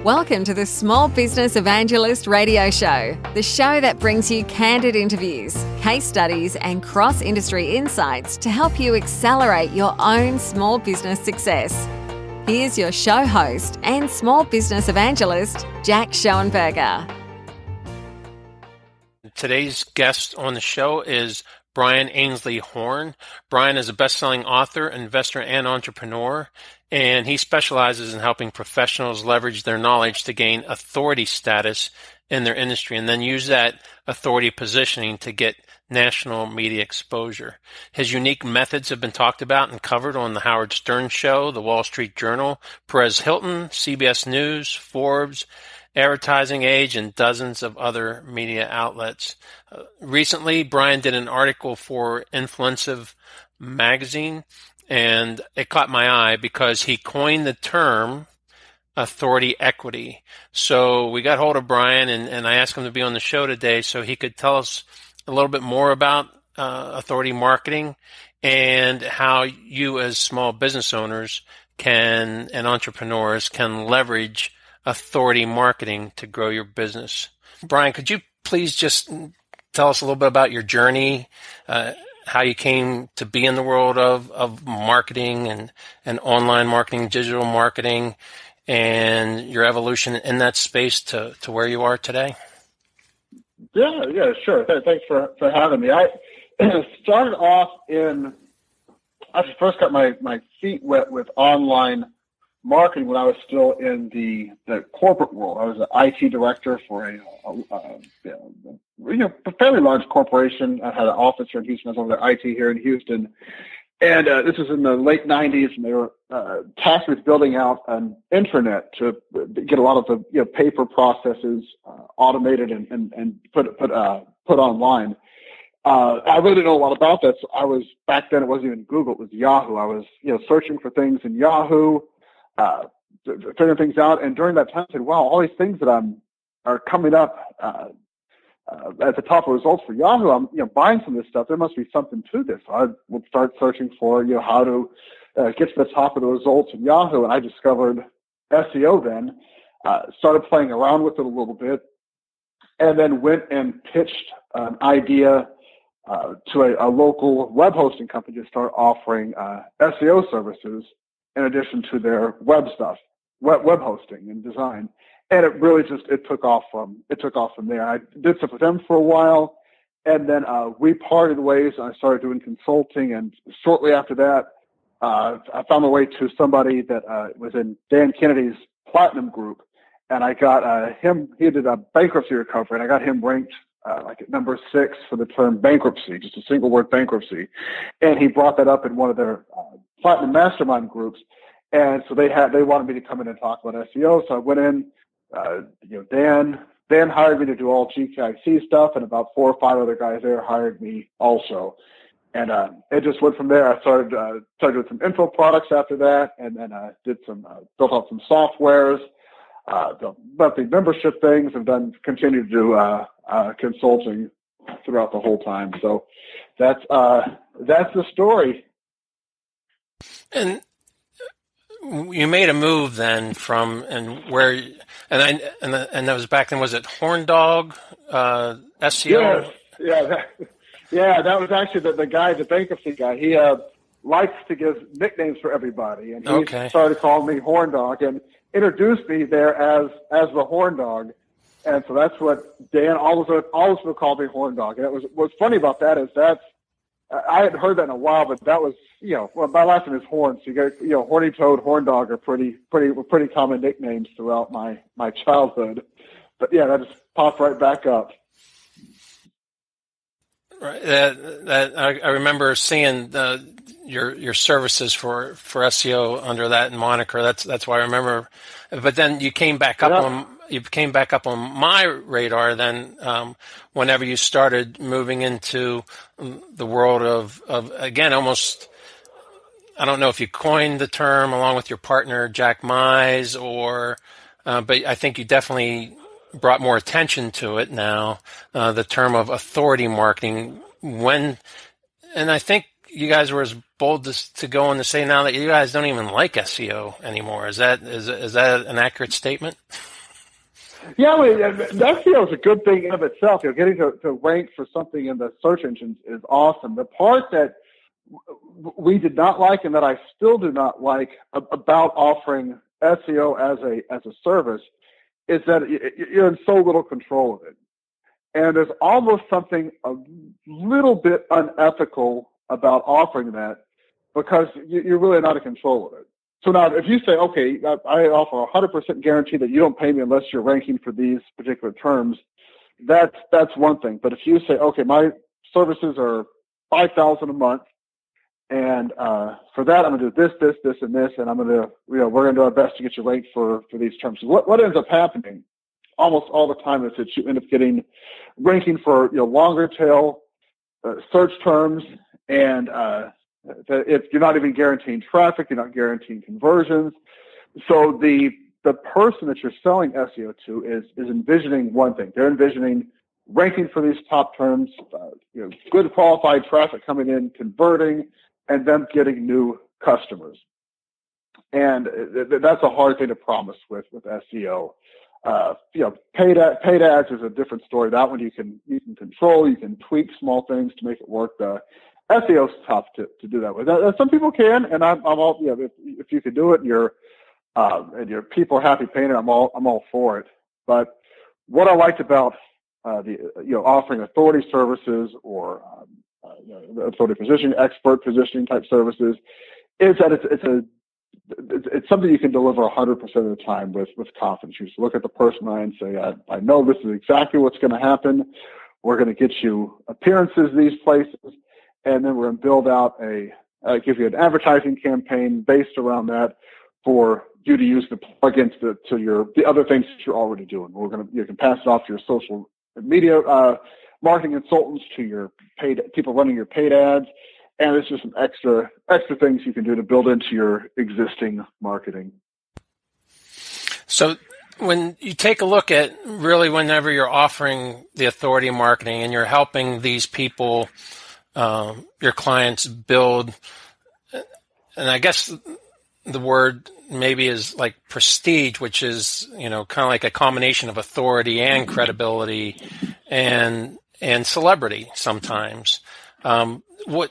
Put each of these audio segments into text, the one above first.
Welcome to the Small Business Evangelist radio show, the show that brings you candid interviews, case studies, and cross-industry insights to help you accelerate your own small business success. Here's your show host and small business evangelist, Jack Schoenberger. Today's guest on the show is Brian Ainsley Horn. Brian is a best-selling author, investor, and entrepreneur, and he specializes in helping professionals leverage their knowledge to gain authority status in their industry and then use that authority positioning to get national media exposure. His unique methods have been talked about and covered on The Howard Stern Show, The Wall Street Journal, Perez Hilton, CBS News, Forbes, Advertising Age, and dozens of other media outlets. Recently, Brian did an article for Influensive magazine, and it caught my eye because he coined the term authority equity. So we got hold of Brian, and I asked him to be on the show today so he could tell us a little bit more about authority marketing and how you as small business owners and entrepreneurs can leverage authority marketing to grow your business. Brian, could you please just tell us a little bit about your journey, how you came to be in the world of marketing and online marketing, digital marketing, and your evolution in that space to where you are today? Yeah, sure. Thanks for having me. I started off I first got my feet wet with online marketing when I was still in the corporate world. I was an IT director for a fairly large corporation. I had an office here in Houston. I was over their IT here in Houston. And this was in the late 90s, and they were tasked with building out an intranet to get a lot of the paper processes automated and put online. I really didn't know a lot about that. So back then it wasn't even Google, it was Yahoo. I was searching for things in Yahoo, figuring things out, and during that time I said, wow, all these things that are coming up at the top of results for Yahoo, I'm buying some of this stuff. There must be something to this. So I would start searching for how to get to the top of the results in Yahoo, and I discovered SEO then. Started playing around with it a little bit, and then went and pitched an idea to a local web hosting company to start offering SEO services in addition to their web stuff, web hosting and design. And it really it took off from there. I did stuff with them for a while, and then we parted ways, and I started doing consulting. And shortly after that, I found my way to somebody that was in Dan Kennedy's Platinum group, and I got him. He did a bankruptcy recovery, and I got him ranked like at number 6 for the term bankruptcy, just a single word bankruptcy. And he brought that up in one of their Platinum Mastermind groups, and so they wanted me to come in and talk about SEO. So I went in. Dan hired me to do all GKIC stuff, and about 4 or 5 other guys there hired me also. And it just went from there. I started with some info products after that, and then did built out some softwares, built the membership things, and continued to do consulting throughout the whole time. So that's the story. And you made a move then and that was back then. Was it Horndog SEO? Yeah, that was actually the guy, the bankruptcy guy. He likes to give nicknames for everybody, and he started calling me Horndog and introduced me there as the Horndog. And so that's what Dan always would call me, Horndog. And what's funny about that is I hadn't heard that in a while, but that was, my last name is Horn, so you got, Horny Toad, Horndog are pretty common nicknames throughout my childhood. But yeah, that just popped right back up. Right. I remember seeing your services for SEO under that moniker. That's why I remember. But then you came back up on my radar then whenever you started moving into the world of again, almost, I don't know if you coined the term along with your partner Jack Mize, but I think you definitely brought more attention to it now, the term of authority marketing. And I think you guys were as bold to go on to say now that you guys don't even like SEO anymore. Is that an accurate statement? Yeah, I mean, SEO is a good thing in of itself. Getting to rank for something in the search engines is awesome. The part that we did not like, and that I still do not like about offering SEO as a service, is that you're in so little control of it. And there's almost something a little bit unethical about offering that, because you're really not in control of it. So now, if you say, okay, I offer a 100% guarantee that you don't pay me unless you're ranking for these particular terms, that's one thing. But if you say, okay, my services are $5,000 a month, and for that I'm going to do this, and this, and I'm going to, we're going to do our best to get you ranked for these terms. What ends up happening almost all the time is that you end up getting ranking for longer tail search terms, and if you're not even guaranteeing traffic, you're not guaranteeing conversions. So the person that you're selling SEO to is envisioning one thing. They're envisioning ranking for these top terms, good qualified traffic coming in, converting, and them getting new customers. And that's a hard thing to promise with SEO. Paid ads is a different story. That one you can control, you can tweak small things to make it work. SEO is tough to do that with. Some people can, and I'm all, if you can do it and your people are happy paying it, I'm all for it. But what I liked about offering authority services or authority positioning, expert positioning type services is that it's something you can deliver 100% of the time with confidence. You just look at the person and say, I know this is exactly what's going to happen. We're going to get you appearances these places, and then we're going to build out give you an advertising campaign based around that for you to use the plugins to the other things that you're already doing. You can pass it off to your social media marketing consultants, to your paid people running your paid ads, and it's just some extra things you can do to build into your existing marketing. So when you take a look at really whenever you're offering the authority marketing and you're helping these people, your clients build, and I guess the word maybe is like prestige, which is, kind of like a combination of authority and credibility and celebrity sometimes. What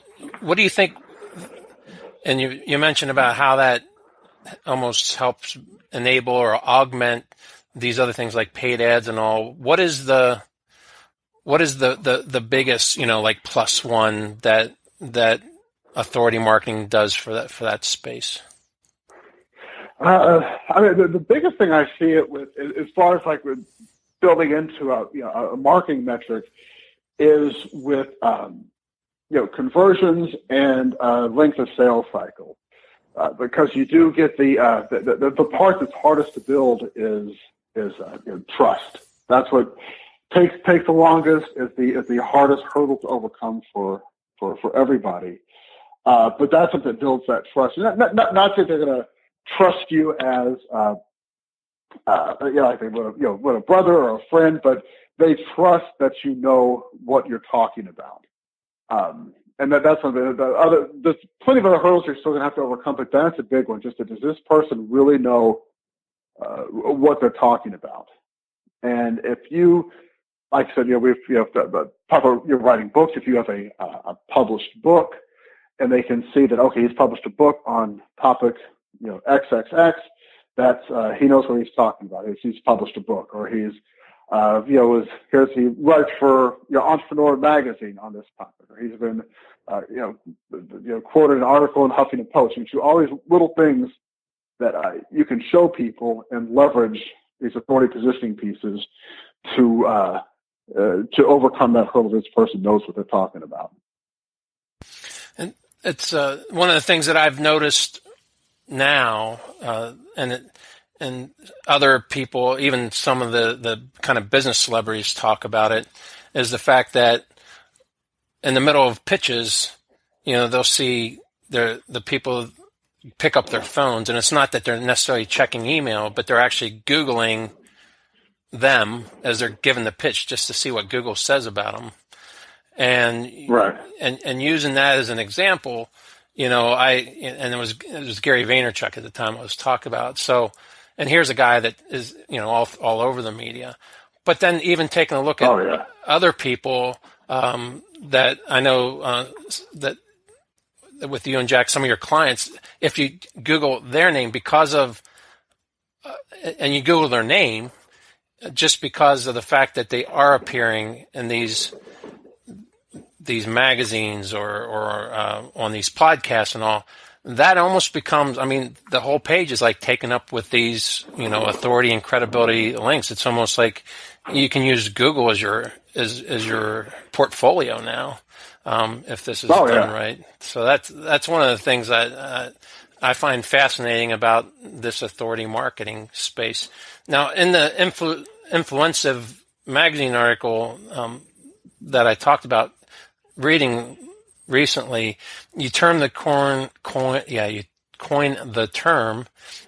do you think? And you mentioned about how that almost helps enable or augment these other things like paid ads and all. What is the biggest, like plus one that authority marketing does for that space? The biggest thing I see it with, as far as like with building into a marketing metric, is with conversions and length of sales cycle, because you do get the part that's hardest to build is trust. That's what takes the longest, is the hardest hurdle to overcome for everybody. But that's what that builds that trust. Not that they're going to trust you as like they would a brother or a friend, but they trust that you know what you're talking about. And that's something. There's plenty of other hurdles you're still going to have to overcome, but that's a big one. Just does this person really know what they're talking about? And if you, like I said, you're writing books. If you have a published book, and they can see that, okay, he's published a book on topic XXX, that's he knows what he's talking about. He's published a book, or he writes for Entrepreneurial magazine on this topic, or he's been quoted an article in Huffington Post. You do all these little things that you can show people and leverage these authority positioning pieces to overcome that hurdle. This person knows what they're talking about. And it's one of the things that I've noticed now, and other people, even some of the kind of business celebrities talk about it, is the fact that in the middle of pitches, they'll see the people pick up their phones, and it's not that they're necessarily checking email, but they're actually Googling them as they're given the pitch just to see what Google says about them. And right. And using that as an example, it was Gary Vaynerchuk at the time I was talking about. So and here's a guy that is, all over the media. But then even taking a look at other people that I know that with you and Jack, some of your clients, if you Google their name and you Google their name, just because of the fact that they are appearing in these magazines or on these podcasts and all, that almost becomes, the whole page is like taken up with these, authority and credibility links. It's almost like you can use Google as your portfolio now, if this is done right. So that's one of the things that I find fascinating about this authority marketing space. Now, in the Influensive magazine article that I talked about reading recently, you coined the term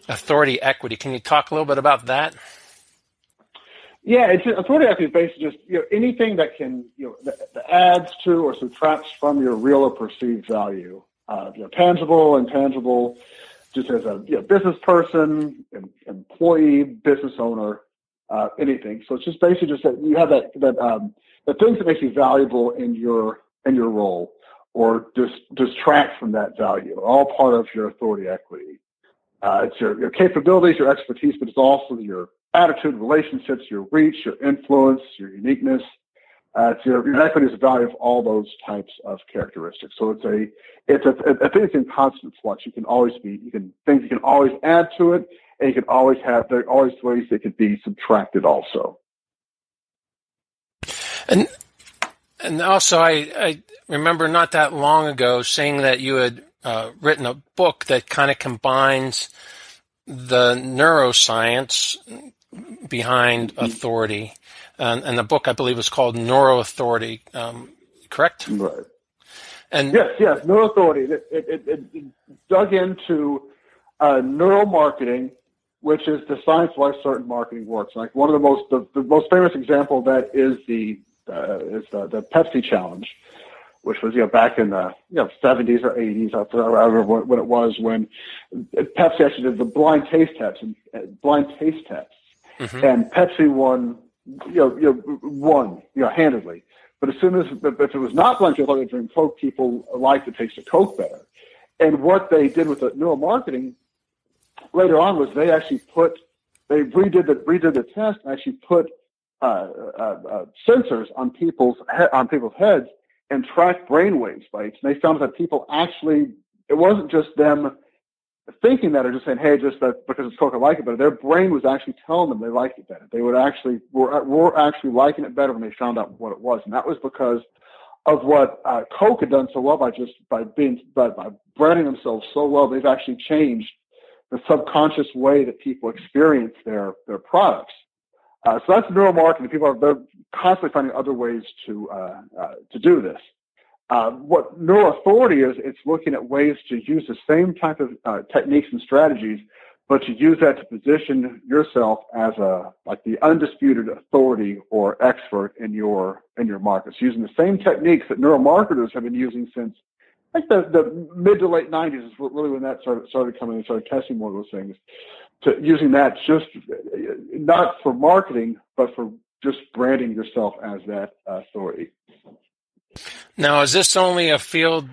authority equity. Can you talk a little bit about that? Yeah, it's authority equity is basically just anything that can that adds to or subtracts from your real or perceived value, tangible, intangible, just as a business person, employee, business owner, anything. So it's just basically just that you have the things that make you valuable in your role, or distract from that value, all part of your authority equity. It's your capabilities, your expertise, but it's also your attitude, relationships, your reach, your influence, your uniqueness. Your equity is the value of all those types of characteristics. So it's a thing that's in constant flux. Things you can always add to it, and you can always there are always ways they could be subtracted also. And also, I remember not that long ago saying that you had written a book that kind of combines the neuroscience behind authority. And the book, I believe, is called Neuro Authority, correct? Right. And yes, Neuro Authority. It dug into neuromarketing, which is the science why certain marketing works. Like one of the most famous example of that is the Pepsi challenge, which was back in the 70s or 80s. I remember when it was, when Pepsi actually did the blind taste tests, mm-hmm. and Pepsi won handedly. But if it was not blind taste, like drink Coke, people liked the taste of Coke better. And what they did with the neuromarketing later on was they redid the test and actually put sensors on people's heads and tracked brainwave spikes. And they found that people actually, it wasn't just them thinking that or just saying, hey, just that because it's Coke, I like it better. Their brain was actually telling them they liked it better. They were actually liking it better when they found out what it was. And that was because of what Coke had done so well by branding themselves so well. They've actually changed the subconscious way that people experience their products. So that's neuromarketing. They're constantly finding other ways to do this. What Neuro Authority is, it's looking at ways to use the same type of techniques and strategies, but to use that to position yourself as the undisputed authority or expert in your markets, using the same techniques that neuromarketers have been using since the mid to late 90s is really when that started coming and started testing more of those things. To using that just not for marketing, but for just branding yourself as that authority. Now, is this only a field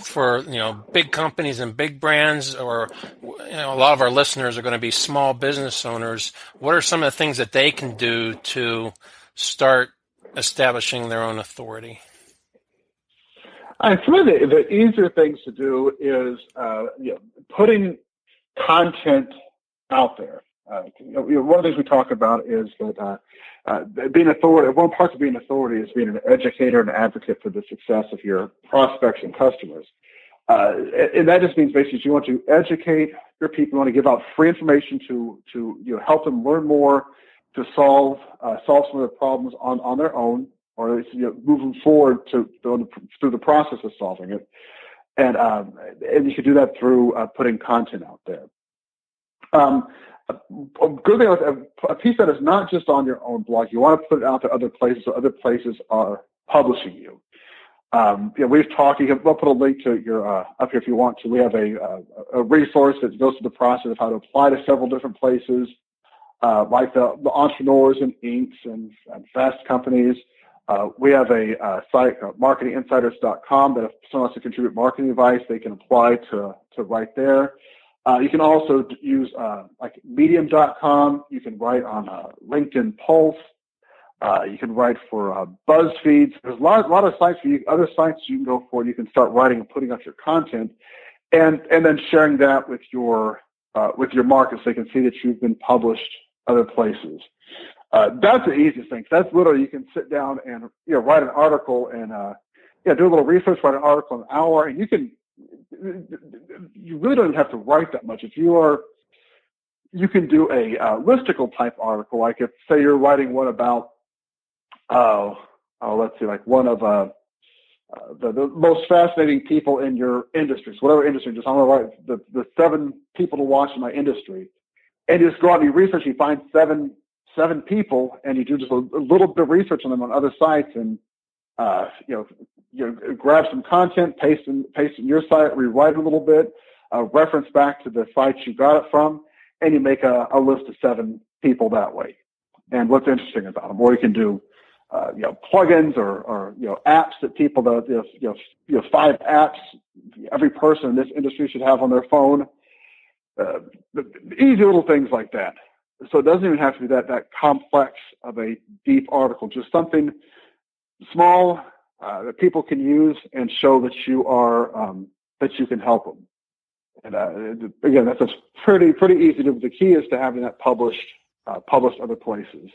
for big companies and big brands, or a lot of our listeners are going to be small business owners? What are some of the things that they can do to start establishing their own authority? Some of the easier things to do is putting content out there. One of the things we talk about is that being authority. One part of being authority is being an educator and advocate for the success of your prospects and customers. And that just means basically you want to educate your people. You want to give out free information to help them learn more, to solve some of their problems on their own, or move them forward through the process of solving it. And you can do that through putting content out there. A good thing, a piece that is not just on your own blog, you want to put it out to other places, so other places are publishing you. We've talked. We'll put a link to your up here if you want to. We have a resource that goes through the process of how to apply to several different places, like the entrepreneurs and inks and fast companies. We have a site, marketinginsiders.com, that if someone wants to contribute marketing advice, they can apply to write there. You can also use like medium.com. You can write on LinkedIn Pulse. You can write for BuzzFeed. There's a lot of sites other sites you can go for. You can start writing and putting out your content, and then sharing that with your market so they can see that you've been published other places. That's the easiest thing. That's literally, you can sit down and write an article and do a little research, write an article in an hour, and you really don't have to write that much. You can do a listicle type article, like if say you're writing one about let's see, like one of the most fascinating people in your industry, so whatever industry, just I'm gonna write the 7 people to watch in my industry, and you just go out and you research, you find seven people, and you do just a little bit of research on them on other sites, and grab some content, paste in your site, rewrite a little bit, reference back to the sites you got it from, and you make a list of 7 people that way. And what's interesting about them, or you can do plugins or apps that people 5 apps every person in this industry should have on their phone. Easy little things like that. So it doesn't even have to be that complex of a deep article, just something small that people can use and show that you are that you can help them. And again, that's pretty easy to do. The key is to having that published other places.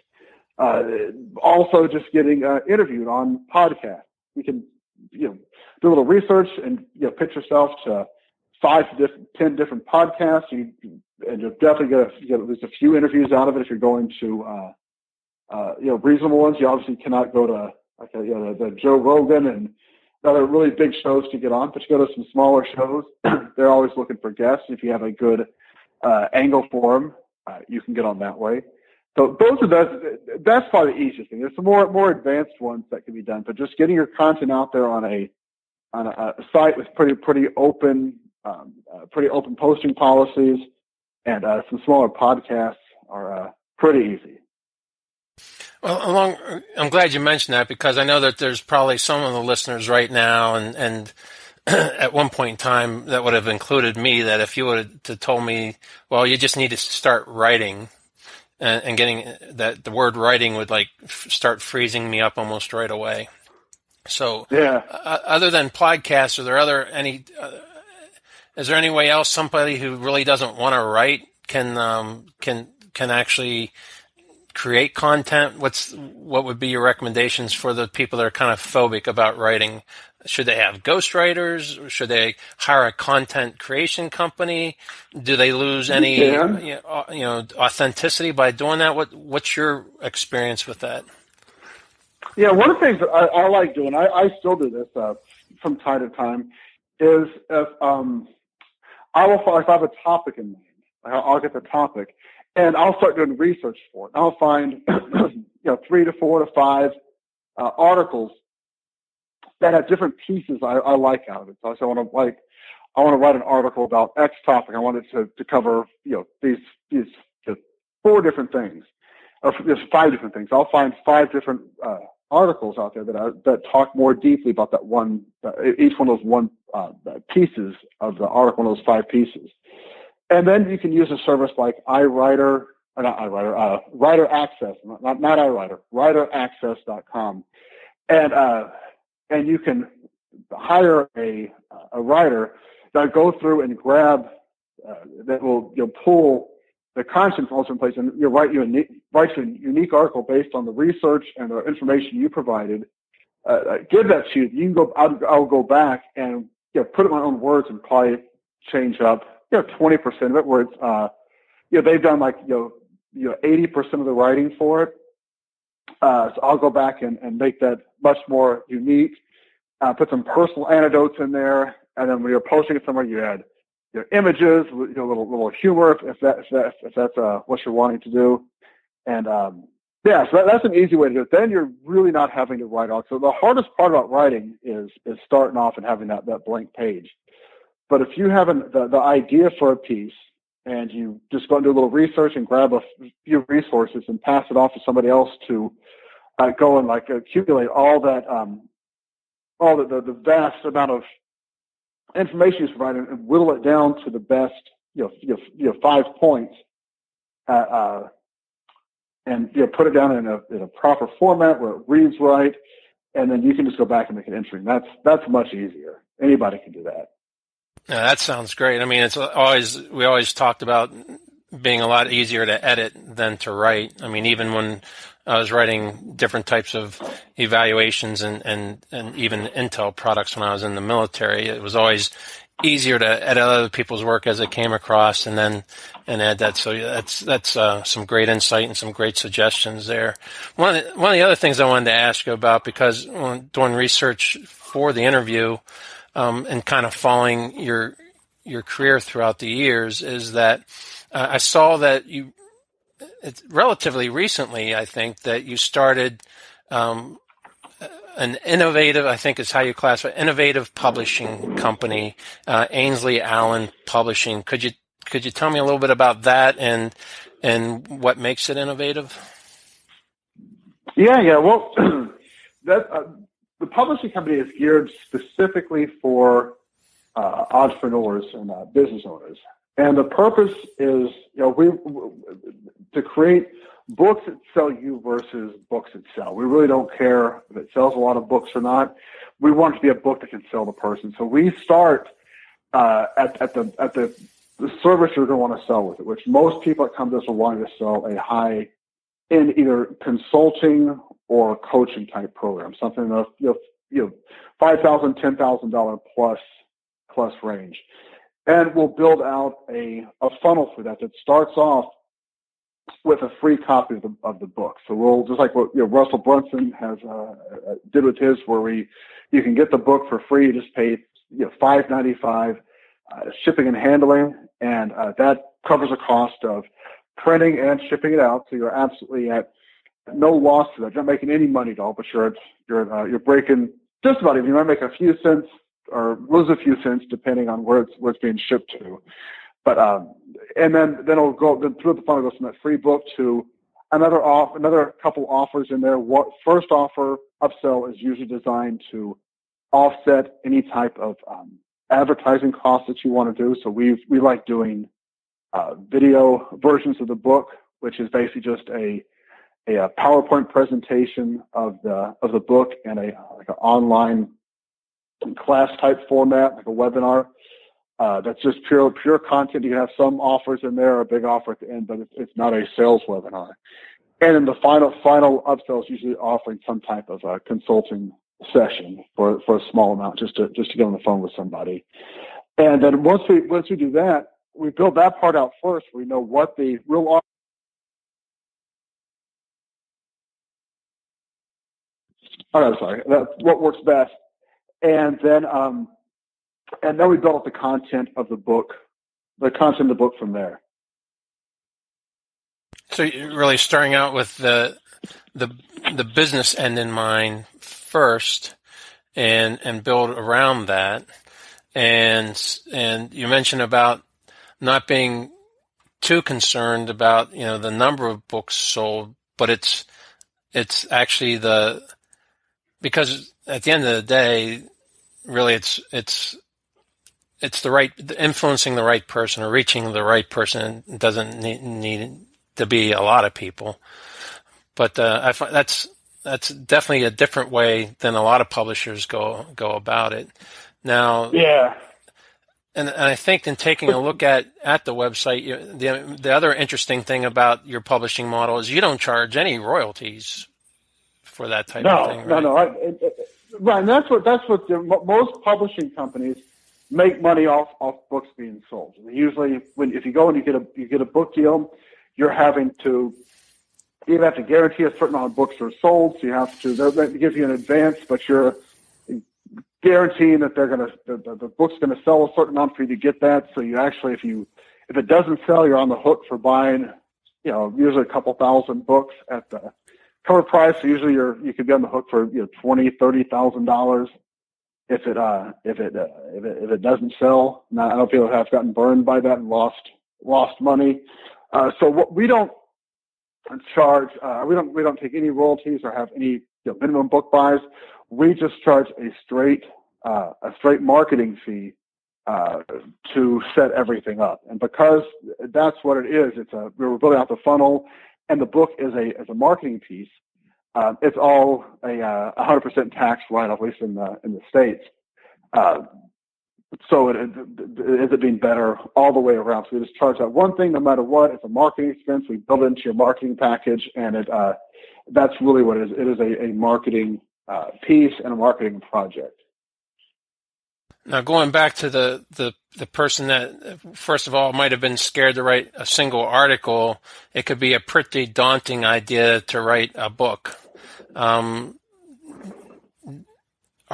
Also, just getting interviewed on podcasts. You can do a little research and pitch yourself to 10 different podcasts, and you'll definitely get at least a few interviews out of it if you're going to reasonable ones. You obviously cannot go to the Joe Rogan and other really big shows to get on, but you go to some smaller shows. They're always looking for guests. If you have a good angle for them, you can get on that way. So that's probably the easiest thing. There's some more advanced ones that can be done, but just getting your content out there on a site with pretty open posting policies and some smaller podcasts are pretty easy. Well, I'm glad you mentioned that, because I know that there's probably some of the listeners right now, and at one point in time that would have included me, that if you would have told me, well, you just need to start writing, and getting that the word writing would start freezing me up almost right away. So, yeah. Other than podcasts, is there any way else somebody who really doesn't want to write can actually create content? What would be your recommendations for the people that are kind of phobic about writing? Should they have ghostwriters? Should they hire a content creation company? Do they lose any authenticity by doing that? What's your experience with that? Yeah, one of the things that I like doing, I still do this from time to time, is if I have a topic in mind, I'll get the topic, and I'll start doing research for it. I'll find 3 to 4 to 5 articles that have different pieces I like out of it. So I want to write an article about X topic. I want it to cover these 4 different things, or there's 5 different things. I'll find 5 different articles out there that talk more deeply about that one, each one of those pieces of the article, one of those 5 pieces. And then you can use a service like Writer Access, not iWriter, writeraccess.com. And you can hire a writer that go through and grab, that will pull the content from all different places, and write you a unique article based on the research and the information you provided. Give that to you. You can go. I'll go back and put it in my own words and probably change up 20% of it, where it's they've done 80% of the writing for it. So I'll go back and make that much more unique. Put some personal anecdotes in there, and then when you're posting it somewhere, you add images, little humor if that's what you're wanting to do, and Yeah, so that's an easy way to do it. Then you're really not having to write out. So the hardest part about writing is starting off and having that blank page. But if you have the idea for a piece and you just go and do a little research and grab a few resources and pass it off to somebody else to go and like accumulate all that, all the vast amount of information you provide and whittle it down to the best, 5 points, and put it down in a proper format where it reads right, and then you can just go back and make an entry. And that's much easier. Anybody can do that. Yeah, that sounds great. I mean, we always talked about being a lot easier to edit than to write. I mean, even when I was writing different types of evaluations and even Intel products when I was in the military, it was always easier to edit other people's work as it came across and add that. So that's some great insight and some great suggestions there. One of the other things I wanted to ask you about, because when doing research for the interview, and kind of following your career throughout the years, is that I saw that it's relatively recently, I think, that you started an innovative, I think is how you classify, innovative publishing company, Ainsley Allen Publishing. Could you tell me a little bit about that and what makes it innovative? Yeah. Well, the publishing company is geared specifically for entrepreneurs and business owners, and the purpose is, to create books that sell you versus books that sell. We really don't care if it sells a lot of books or not. We want it to be a book that can sell the person. So we start at the service you're going to want to sell with it, which most people that come to us will want to sell a high in either consulting or coaching type program, something of $5,000, $10,000 plus range, and we'll build out a funnel for that starts off with a free copy of the book. So we'll, just like what Russell Brunson has did with his, where you can get the book for free. You just pay $5.95 shipping and handling, and that covers the cost of printing and shipping it out. So you're absolutely at no loss to that. You're not making any money at all, but you're breaking just about even. You might make a few cents or lose a few cents depending on where it's being shipped to. But and then it'll go through the funnel, goes from that free book to another couple offers in there. What first offer upsell is usually designed to offset any type of advertising costs that you want to do. So we like doing video versions of the book, which is basically just a PowerPoint presentation of the book and like an online class type format, like a webinar. That's just pure content. You can have some offers in there, a big offer at the end, but it's not a sales webinar. And then the final upsell is usually offering some type of a consulting session for a small amount, just to get on the phone with somebody. And then once we do that, we build that part out first. We know what the real offer. Oh, sorry. That's what works best. And then we build up the content of the book from there. So you're really starting out with the business end in mind first, and build around that. And you mentioned about not being too concerned about the number of books sold, but it's actually because at the end of the day, really it's influencing the right person or reaching the right person. It doesn't need to be a lot of people, but I find that's definitely a different way than a lot of publishers go about it. Now, yeah, and I think in taking a look at the website, the other interesting thing about your publishing model is you don't charge any royalties for that type of thing, right? No. Right, and that's what most publishing companies make money off books being sold. Usually, if you go and you get a book deal, you have to guarantee a certain amount of books are sold. So you have to they give you an advance, but you're guaranteeing that the book's gonna sell a certain amount for you to get that. So you actually, if it doesn't sell, you're on the hook for buying, usually a couple thousand books at cover price. So usually you could be on the hook for $20,000-$30,000 if it doesn't sell. Now, I know people have gotten burned by that and lost money. So what we don't charge, we don't take any royalties or have any minimum book buys. We just charge a straight marketing fee to set everything up. And because that's what it is, we're building out the funnel, and the book is a marketing piece. It's all a 100% tax write-off, at least in the States. So it ends up being better all the way around. So we just charge that one thing no matter what. It's a marketing expense. We build it into your marketing package, and that's really what it is. It is a marketing piece and a marketing project. Now, going back to the person that, first of all, might have been scared to write a single article, it could be a pretty daunting idea to write a book. Are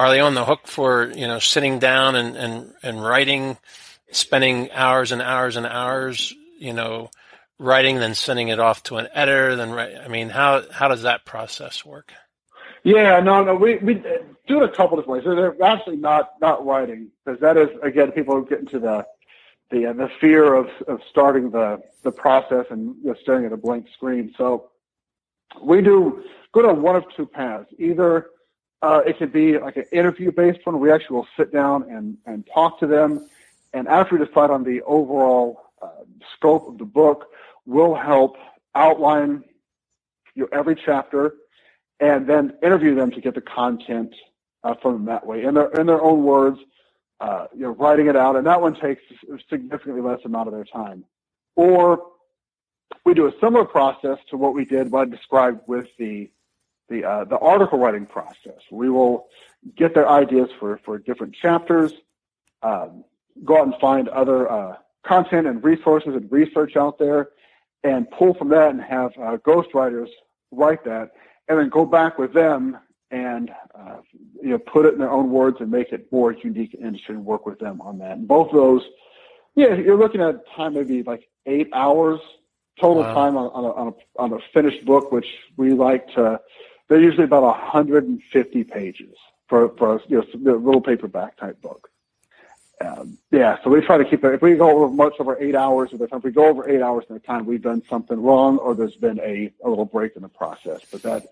they on the hook for, sitting down and writing, spending hours and hours and hours, writing, then sending it off to an editor, how does that process work? Yeah, no, we do it a couple different ways. They're actually not writing, because that is, again, people get into the fear of starting the process and staring at a blank screen. So we do go to one of two paths. Either it could be like an interview-based one. We actually will sit down and talk to them, and after we decide on the overall scope of the book, we'll help outline every chapter, and then interview them to get the content from them that way, in their own words, writing it out, and that one takes a significantly less amount of their time. Or we do a similar process to what I described with the article writing process. We will get their ideas for different chapters, go out and find other content and resources and research out there, and pull from that and have ghostwriters write that, and then go back with them and put it in their own words and make it more unique in industry and work with them on that. And both of those, you're looking at time maybe like 8 hours total. Wow. Time on a finished book, which we like to. They're usually about 150 pages for a little paperback type book. So we try to keep it. If we go over much over 8 hours of the time, if we go over 8 hours of the time, we've done something wrong, or there's been a little break in the process. But that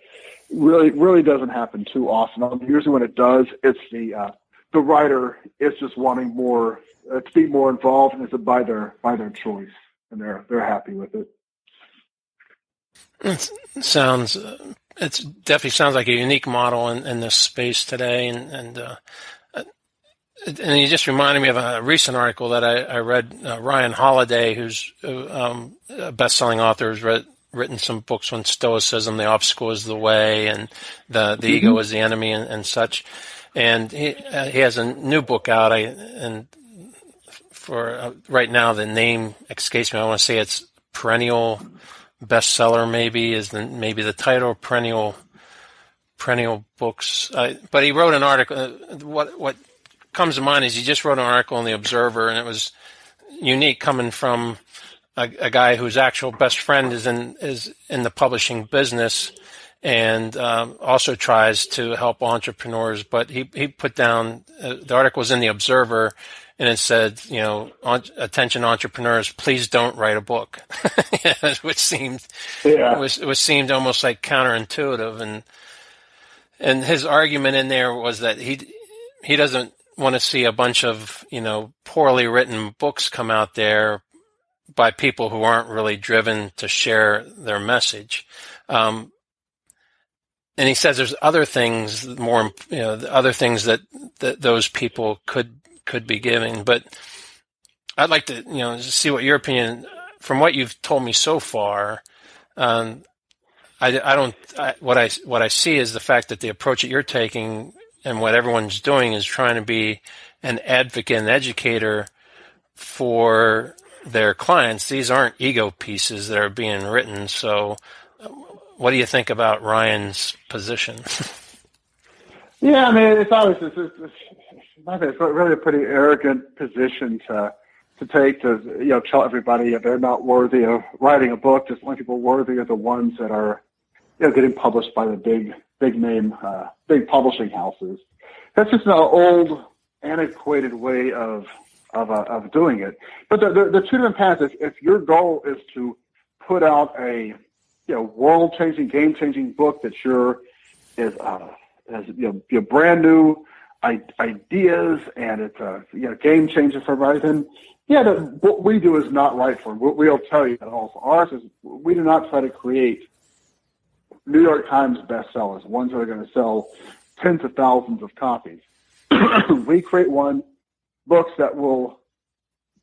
really doesn't happen too often. Usually when it does, it's the writer is just wanting more to be more involved, and it's by their choice, and they're happy with it. It definitely sounds like a unique model in this space today, and you just reminded me of a recent article that I read. Ryan Holiday, who's a best-selling author, has written some books on Stoicism, The Obstacle is the Way, and the Ego is the Enemy, and such. And he has a new book out, and for right now the name escapes me. I want to say it's Perennial Bestseller, maybe the title, Perennial Books. But he wrote an article. What comes to mind is he just wrote an article in the Observer, and it was unique coming from a guy whose actual best friend is in the publishing business, and also tries to help entrepreneurs. But he put down the article was in the Observer, and it said, attention entrepreneurs, please don't write a book, which seemed almost like counterintuitive. And his argument in there was that he doesn't want to see a bunch of poorly written books come out there by people who aren't really driven to share their message. And he says there's other things other things that those people could be giving. But I'd like to see what your opinion, from what you've told me so far. What I see is the fact that the approach that you're taking and what everyone's doing is trying to be an advocate and educator for their clients. These aren't ego pieces that are being written. So what do you think about Ryan's position? Yeah, I mean, it's really a pretty arrogant position to take, to tell everybody if they're not worthy of writing a book. Just only people worthy are the ones that are getting published by the big name, big publishing houses. That's just an old, antiquated way of doing it. But the two different paths. If your goal is to put out a world-changing, game-changing book that has brand new ideas and it's a game changer for everybody, then what we do is not right for them. We'll tell you that also. Ours is, we do not try to create New York Times bestsellers, ones that are going to sell tens of thousands of copies. We create books that'll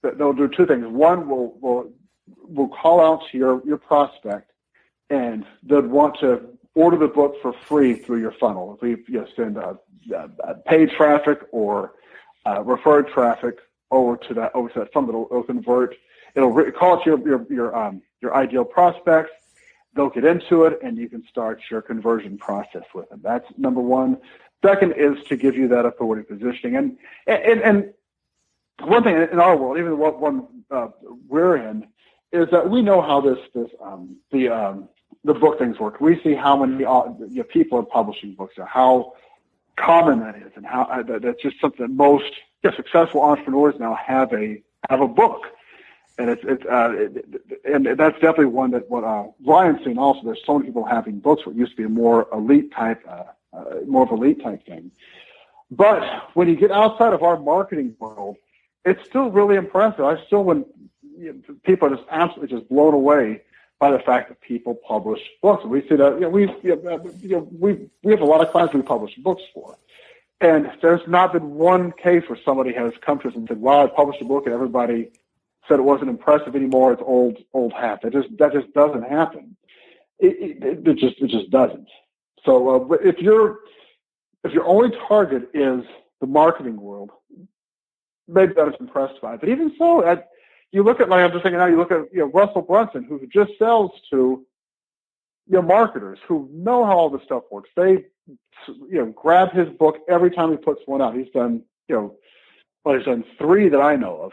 do two things. One, will call out to your prospect, and they'd want to order the book for free through your funnel. If we send paid traffic or referred traffic over to that funnel, it'll convert. It'll call it your ideal prospects. They'll get into it, and you can start your conversion process with them. That's number one. Second is to give you that authority positioning. And one thing in our world, even what one we're in, is that we know how the book things work. We see how many people are publishing books, and how common that is, and how that's just something that most successful entrepreneurs now have a book. And and that's definitely one that what Ryan's seen also. There's so many people having books. What used to be a more elite type thing. But when you get outside of our marketing world, it's still really impressive. When people are just absolutely just blown away by the fact that people publish books. We see that we have a lot of clients we publish books for, and there's not been one case where somebody has come to us and said, "Wow, I published a book and everybody said it wasn't impressive anymore. It's old hat." That just doesn't happen. It just doesn't. So if your only target is the marketing world, maybe that is impressed by it. But even so, you look at, like I'm just thinking now, you look at Russell Brunson, who just sells to marketers who know how all this stuff works. They grab his book every time he puts one out. He's done he's done 3 that I know of,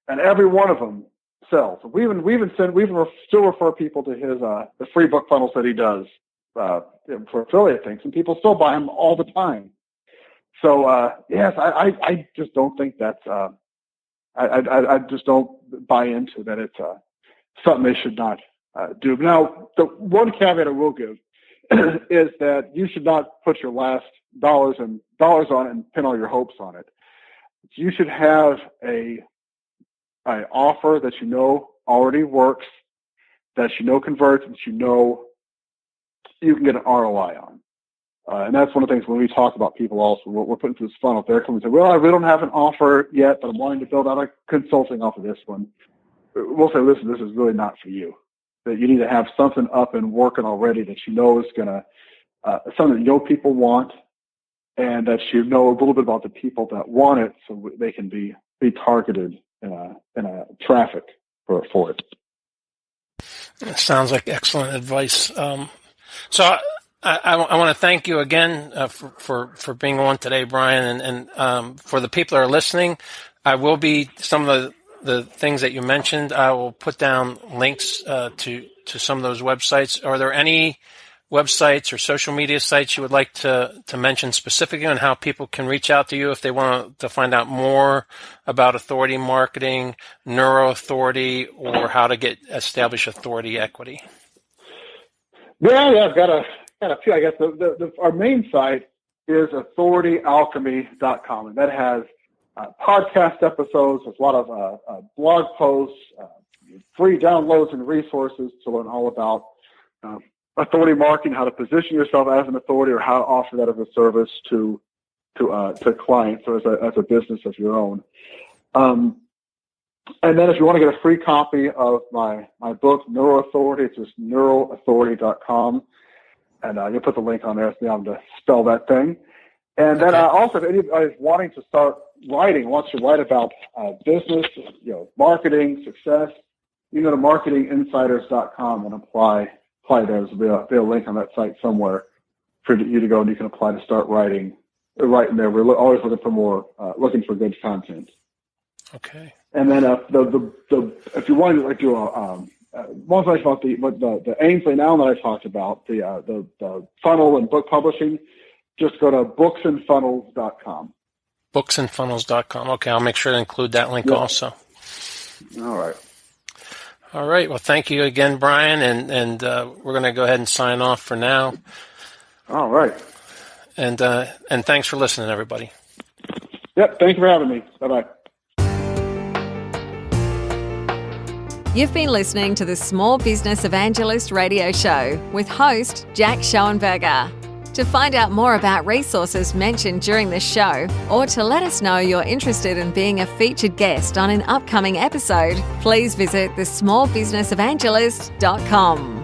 and every one of them sells. We even still refer people to his the free book funnels that he does for affiliate things, and people still buy them all the time. So yes, I just don't think that's I just don't buy into that. It's something they should not do. Now, the one caveat I will give is that you should not put your last dollars on it and pin all your hopes on it. You should have an offer that already works, that converts, and you can get an ROI on. And that's one of the things when we talk about people also, we're putting through this funnel, they're coming and say, well, I really don't have an offer yet, but I'm wanting to build out a consulting off of this one. We'll say, listen, this is really not for you. That you need to have something up and working already that is going to, something that people want, and that a little bit about the people that want it so they can be targeted in a traffic for it. That sounds like excellent advice. So I want to thank you again for being on today, Brian, and for the people that are listening. I will be some of the things that you mentioned. I will put down links to some of those websites. Are there any websites or social media sites you would like to mention specifically on how people can reach out to you if they want to find out more about authority marketing, Neuro Authority, or how to establish authority equity? Yeah, I've got a few. I guess our main site is authorityalchemy.com, and that has podcast episodes, there's a lot of blog posts, free downloads and resources to learn all about authority marketing, how to position yourself as an authority, or how to offer that as a service to clients or as a business of your own. And then if you want to get a free copy of my book, Neuro Authority, it's just NeuroAuthority.com. And you'll put the link on there so you have to spell that thing. And then also, if anybody's wanting to start writing, wants to write about business, marketing, success, you can go to marketinginsiders.com and apply there. There'll be a link on that site somewhere for you to go, and you can apply to start writing there. We're always looking for good content. Okay. And then if you want to do more information about the Ainsley and Allen that I talked about, the funnel and book publishing, just go to booksandfunnels.com. Booksandfunnels.com. Okay, I'll make sure to include that link also. All right. All right. Well, thank you again, Brian, and we're going to go ahead and sign off for now. All right. And thanks for listening, everybody. Yep. Thank you for having me. Bye-bye. You've been listening to the Small Business Evangelist radio show with host Jack Schoenberger. To find out more about resources mentioned during this show, or to let us know you're interested in being a featured guest on an upcoming episode, please visit thesmallbusinessevangelist.com.